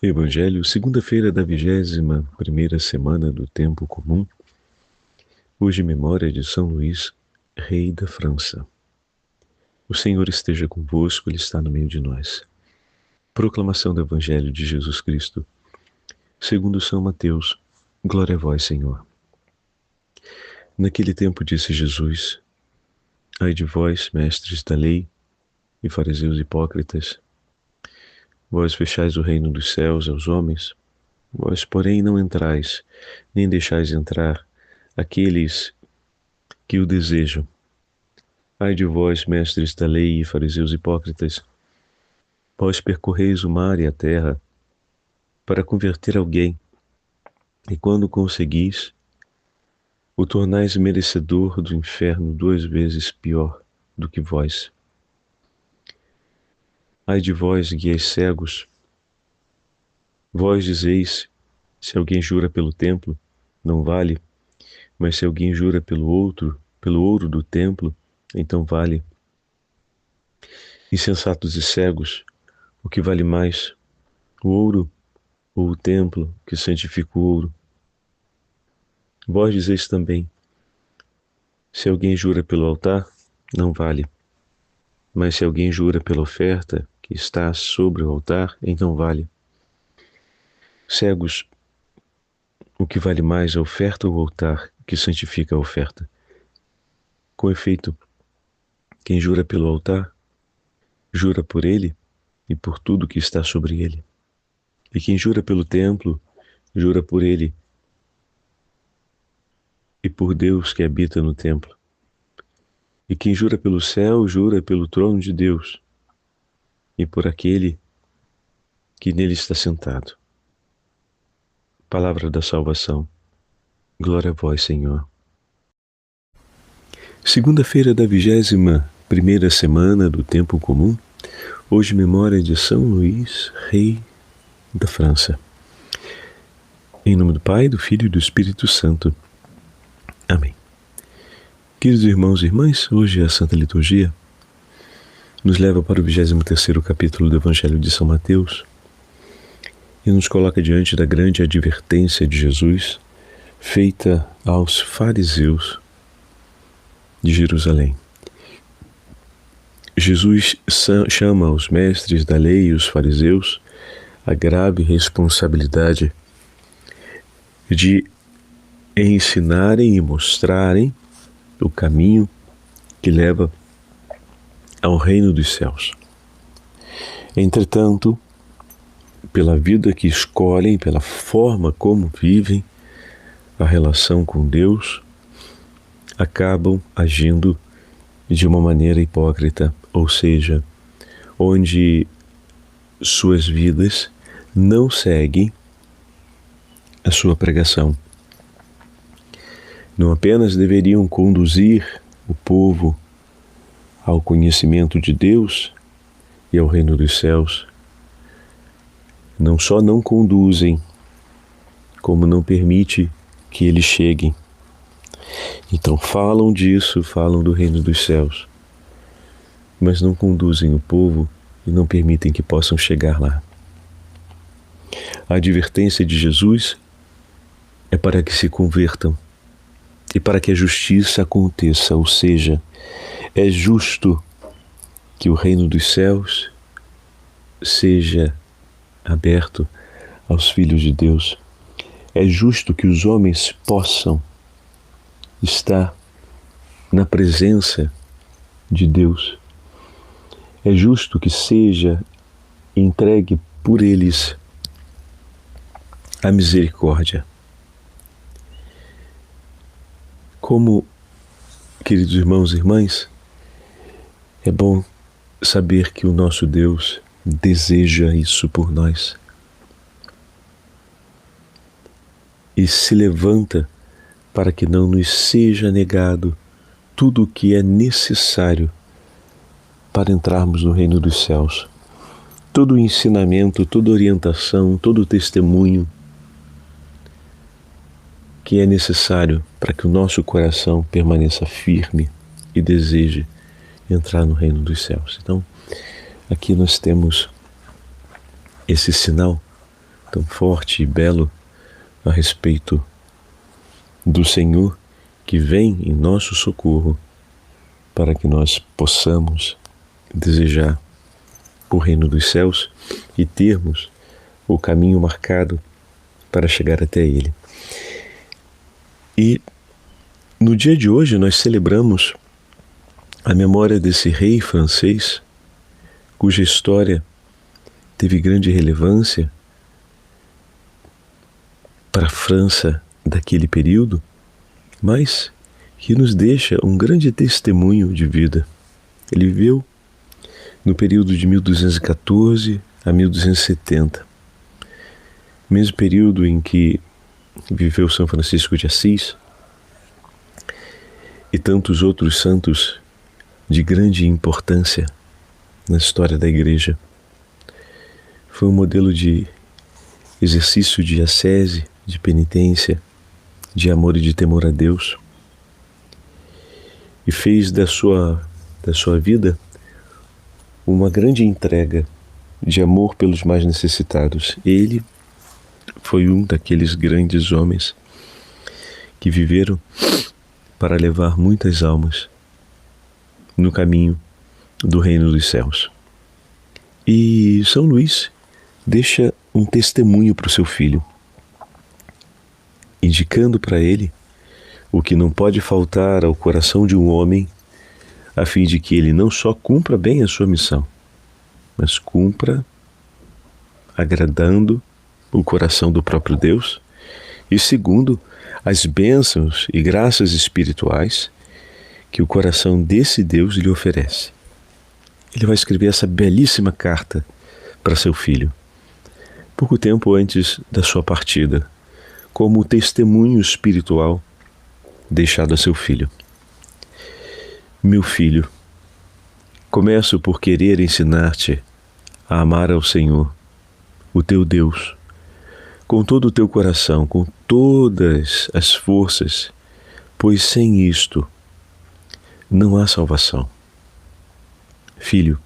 Evangelho, segunda-feira da 21ª semana do Tempo Comum. Hoje, memória de São Luís, rei da França. O Senhor esteja convosco, Ele está no meio de nós. Proclamação do Evangelho de Jesus Cristo, segundo São Mateus. Glória a vós, Senhor. Naquele tempo disse Jesus: Ai de vós, mestres da lei e fariseus hipócritas, vós fechais o reino dos céus aos homens, vós, porém, não entrais, nem deixais entrar aqueles que o desejam. Ai de vós, mestres da lei e fariseus hipócritas, vós percorreis o mar e a terra para converter alguém, e quando conseguis, o tornais merecedor do inferno 2 vezes pior do que vós. Ai de vós, guias cegos, vós dizeis: se alguém jura pelo templo, não vale, mas se alguém jura pelo ouro do templo, então vale. Insensatos e cegos, o que vale mais, o ouro ou o templo que santifica o ouro? Vós dizeis também: se alguém jura pelo altar, não vale, mas se alguém jura pela oferta que está sobre o altar, então vale. Cegos, o que vale mais, a oferta ou o altar que santifica a oferta? Com efeito, quem jura pelo altar, jura por ele e por tudo que está sobre ele. E quem jura pelo templo, jura por ele e por Deus que habita no templo. E quem jura pelo céu, jura pelo trono de Deus e por aquele que nele está sentado. Palavra da salvação. Glória a vós, Senhor. Segunda-feira da 21ª semana do Tempo Comum. Hoje, memória de São Luís, rei da França. Em nome do Pai, do Filho e do Espírito Santo. Amém. Queridos irmãos e irmãs, hoje a Santa Liturgia nos leva para o 23º capítulo do Evangelho de São Mateus e nos coloca diante da grande advertência de Jesus feita aos fariseus de Jerusalém. Jesus chama os mestres da lei e os fariseus a grave responsabilidade de ensinarem e mostrarem o caminho que leva ao reino dos céus. Entretanto, pela vida que escolhem, pela forma como vivem a relação com Deus, acabam agindo de uma maneira hipócrita, ou seja, onde suas vidas não seguem a sua pregação. Não apenas deveriam conduzir o povo ao conhecimento de Deus e ao reino dos céus, não só não conduzem, como não permite que eles cheguem. Então falam disso, falam do reino dos céus, mas não conduzem o povo e não permitem que possam chegar lá. A advertência de Jesus é para que se convertam e para que a justiça aconteça, ou seja, é justo que o reino dos céus seja aberto aos filhos de Deus. É justo que os homens possam estar na presença de Deus. É justo que seja entregue por eles a misericórdia. Como, queridos irmãos e irmãs, é bom saber que o nosso Deus deseja isso por nós e se levanta para que não nos seja negado tudo o que é necessário para entrarmos no reino dos céus. Todo o ensinamento, toda orientação, todo o testemunho que é necessário para que o nosso coração permaneça firme e deseje entrar no reino dos céus. Então, aqui nós temos esse sinal tão forte e belo a respeito do Senhor que vem em nosso socorro, para que nós possamos desejar o reino dos céus e termos o caminho marcado para chegar até ele. E no dia de hoje nós celebramos a memória desse rei francês, cuja história teve grande relevância para a França daquele período, mas que nos deixa um grande testemunho de vida. Ele viveu no período de 1214 a 1270, mesmo período em que viveu São Francisco de Assis e tantos outros santos de grande importância na história da Igreja. Foi um modelo de exercício de ascese, de penitência, de amor e de temor a Deus, e fez da sua vida uma grande entrega de amor pelos mais necessitados. Ele foi um daqueles grandes homens que viveram para levar muitas almas no caminho do reino dos céus. E São Luís deixa um testemunho para o seu filho, indicando para ele o que não pode faltar ao coração de um homem, a fim de que ele não só cumpra bem a sua missão, mas cumpra agradando o coração do próprio Deus e segundo as bênçãos e graças espirituais que o coração desse Deus lhe oferece. Ele vai escrever essa belíssima carta para seu filho, pouco tempo antes da sua partida, como testemunho espiritual deixado a seu filho. Meu filho, começo por querer ensinar-te a amar ao Senhor, o teu Deus, com todo o teu coração, com todas as forças, pois sem isto não há salvação. Filho,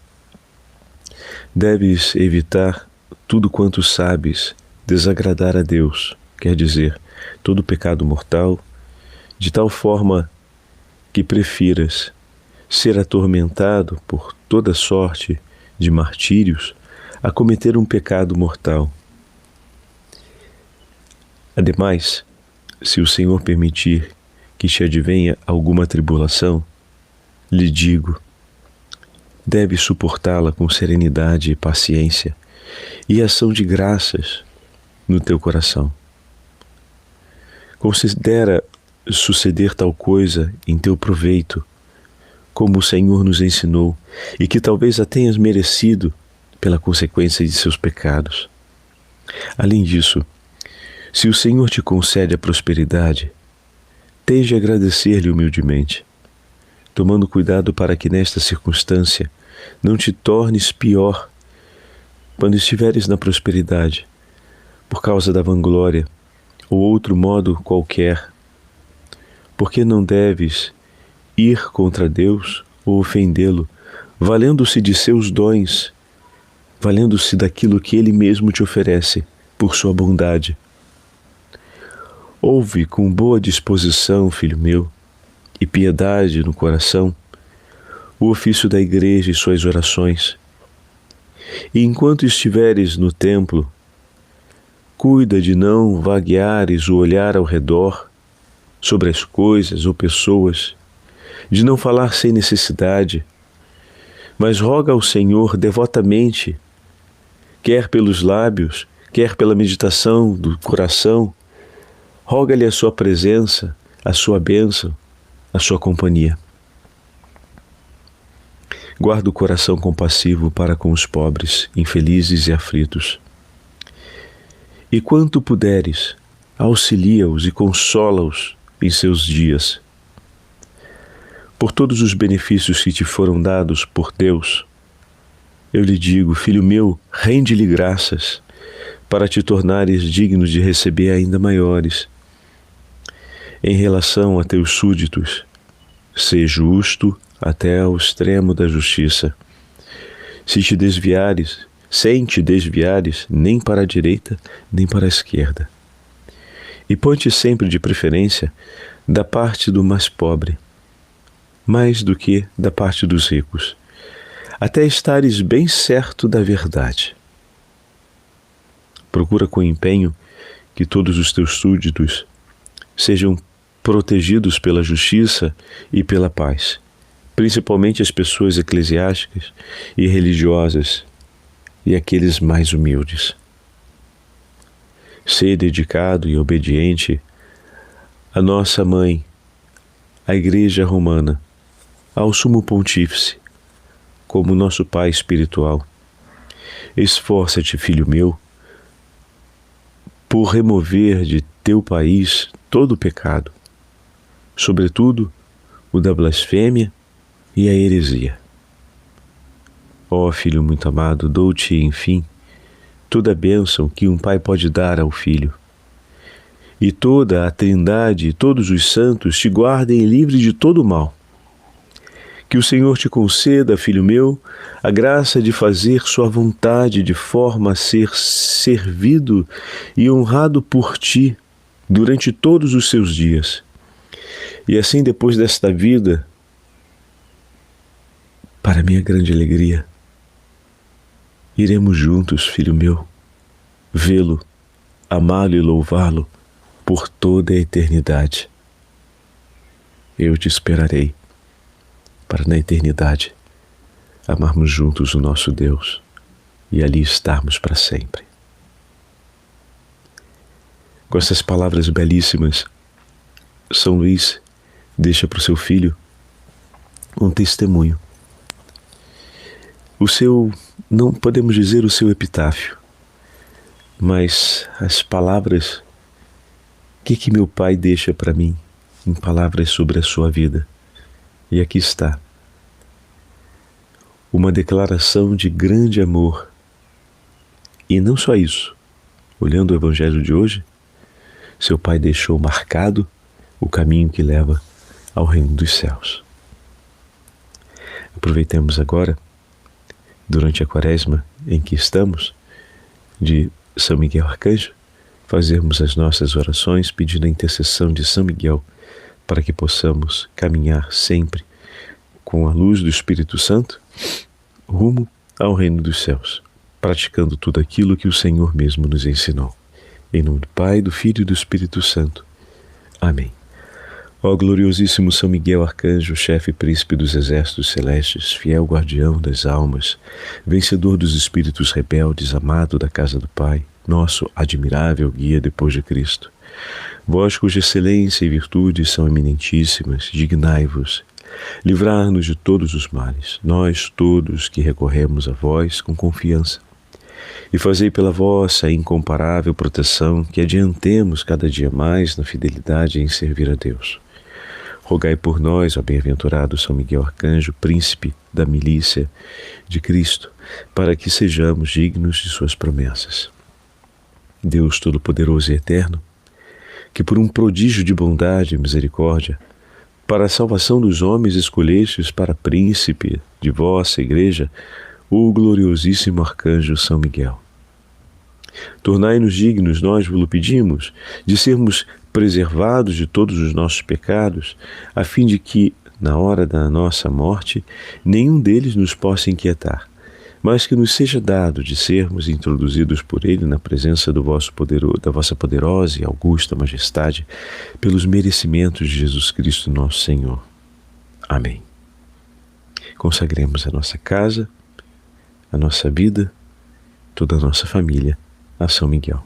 deves evitar tudo quanto sabes desagradar a Deus, quer dizer, todo pecado mortal, de tal forma que prefiras ser atormentado por toda sorte de martírios a cometer um pecado mortal. Ademais, se o Senhor permitir que te advenha alguma tribulação, lhe digo, deve suportá-la com serenidade e paciência e ação de graças no teu coração. Considera suceder tal coisa em teu proveito, como o Senhor nos ensinou, e que talvez a tenhas merecido pela consequência de seus pecados. Além disso, se o Senhor te concede a prosperidade, tens de agradecer-lhe humildemente, tomando cuidado para que nesta circunstância não te tornes pior quando estiveres na prosperidade, por causa da vanglória ou outro modo qualquer, porque não deves ir contra Deus ou ofendê-lo, valendo-se de seus dons, valendo-se daquilo que Ele mesmo te oferece por sua bondade. Ouve com boa disposição, filho meu, e piedade no coração, o ofício da igreja e suas orações. E enquanto estiveres no templo, cuida de não vagueares o olhar ao redor sobre as coisas ou pessoas, de não falar sem necessidade, mas roga ao Senhor devotamente, quer pelos lábios, quer pela meditação do coração, roga-lhe a sua presença, a sua bênção, a sua companhia. Guarda o coração compassivo para com os pobres, infelizes e aflitos. E quanto puderes, auxilia-os e consola-os em seus dias. Por todos os benefícios que te foram dados por Deus, eu lhe digo, filho meu, rende-lhe graças, para te tornares digno de receber ainda maiores. Em relação a teus súditos, sê justo até ao extremo da justiça. Se te desviares, sem te desviares nem para a direita nem para a esquerda. E põe-te sempre de preferência da parte do mais pobre, mais do que da parte dos ricos, até estares bem certo da verdade. Procura com empenho que todos os teus súditos sejam protegidos pela justiça e pela paz, principalmente as pessoas eclesiásticas e religiosas e aqueles mais humildes. Sê dedicado e obediente à nossa mãe, à Igreja Romana, ao Sumo Pontífice, como nosso Pai espiritual. Esforça-te, filho meu, por remover de teu país todo o pecado, sobretudo o da blasfêmia e a heresia. Ó filho muito amado, dou-te, enfim, toda a bênção que um pai pode dar ao filho. E toda a Trindade e todos os santos te guardem livre de todo o mal. Que o Senhor te conceda, filho meu, a graça de fazer sua vontade de forma a ser servido e honrado por ti durante todos os seus dias. E assim, depois desta vida, para minha grande alegria, iremos juntos, filho meu, vê-lo, amá-lo e louvá-lo por toda a eternidade. Eu te esperarei, para na eternidade amarmos juntos o nosso Deus e ali estarmos para sempre. Com essas palavras belíssimas, São Luís deixa para o seu filho um testemunho. Não podemos dizer o seu epitáfio, mas as palavras que meu pai deixa para mim, em palavras sobre a sua vida. E aqui está, uma declaração de grande amor. E não só isso, olhando o Evangelho de hoje, seu pai deixou marcado o caminho que leva ao reino dos céus. Aproveitemos agora, durante a Quaresma em que estamos, de São Miguel Arcanjo, fazermos as nossas orações pedindo a intercessão de São Miguel para que possamos caminhar sempre com a luz do Espírito Santo rumo ao reino dos céus, praticando tudo aquilo que o Senhor mesmo nos ensinou. Em nome do Pai, do Filho e do Espírito Santo. Amém. Ó gloriosíssimo São Miguel Arcanjo, chefe e príncipe dos exércitos celestes, fiel guardião das almas, vencedor dos espíritos rebeldes, amado da casa do Pai, nosso admirável guia depois de Cristo. Vós cuja excelência e virtude são eminentíssimas, dignai-vos, livrar-nos de todos os males, nós todos que recorremos a vós com confiança. E fazei pela vossa incomparável proteção que adiantemos cada dia mais na fidelidade em servir a Deus. Rogai por nós, ó bem-aventurado São Miguel Arcanjo, príncipe da milícia de Cristo, para que sejamos dignos de suas promessas. Deus Todo-Poderoso e Eterno, que por um prodígio de bondade e misericórdia, para a salvação dos homens escolhestes para príncipe de vossa Igreja, o gloriosíssimo Arcanjo São Miguel. Tornai-nos dignos, nós vos pedimos, de sermos preservados de todos os nossos pecados, a fim de que, na hora da nossa morte, nenhum deles nos possa inquietar, mas que nos seja dado de sermos introduzidos por Ele na presença da vossa poderosa e augusta majestade, pelos merecimentos de Jesus Cristo nosso Senhor. Amém. Consagremos a nossa casa, a nossa vida, toda a nossa família a São Miguel.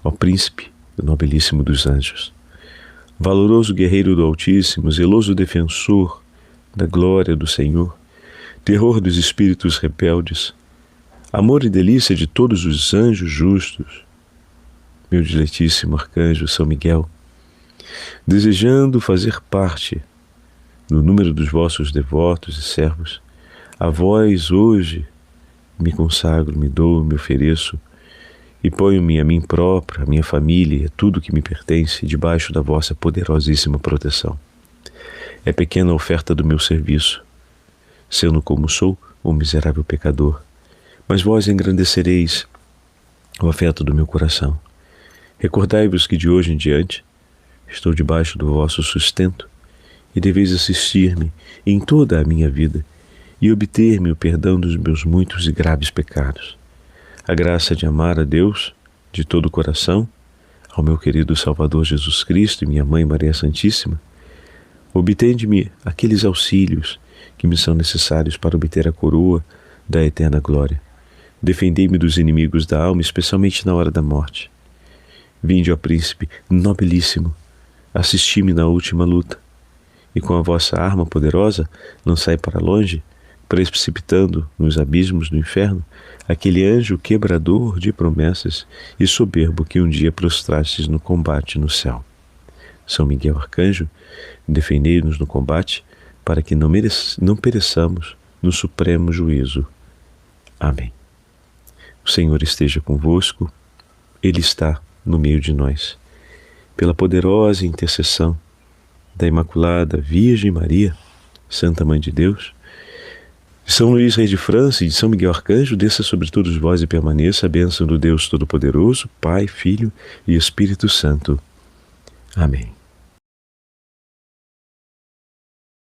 Ó príncipe, nobilíssimo dos anjos, valoroso guerreiro do Altíssimo, zeloso defensor da glória do Senhor, terror dos espíritos rebeldes, amor e delícia de todos os anjos justos, meu diletíssimo arcanjo São Miguel, desejando fazer parte no número dos vossos devotos e servos, a vós hoje me consagro, me dou, me ofereço e ponho-me a mim próprio, a minha família e a tudo que me pertence debaixo da vossa poderosíssima proteção. É pequena a oferta do meu serviço, sendo como sou um miserável pecador, mas vós engrandecereis o afeto do meu coração. Recordai-vos que de hoje em diante estou debaixo do vosso sustento e deveis assistir-me em toda a minha vida e obter-me o perdão dos meus muitos e graves pecados. A graça de amar a Deus de todo o coração, ao meu querido Salvador Jesus Cristo e minha Mãe Maria Santíssima, obtende-me aqueles auxílios que me são necessários para obter a coroa da eterna glória. Defendei-me dos inimigos da alma, especialmente na hora da morte. Vinde, ó Príncipe nobilíssimo, assisti-me na última luta, e com a vossa arma poderosa lançai para longe, precipitando nos abismos do inferno, aquele anjo quebrador de promessas e soberbo que um dia prostrastes no combate no céu. São Miguel Arcanjo, defendei-nos no combate, para que não pereçamos no supremo juízo. Amém. O Senhor esteja convosco, Ele está no meio de nós. Pela poderosa intercessão da Imaculada Virgem Maria, Santa Mãe de Deus, de São Luís, Rei de França, e de São Miguel Arcanjo, desça sobre todos vós e permaneça a bênção do Deus Todo-Poderoso, Pai, Filho e Espírito Santo. Amém.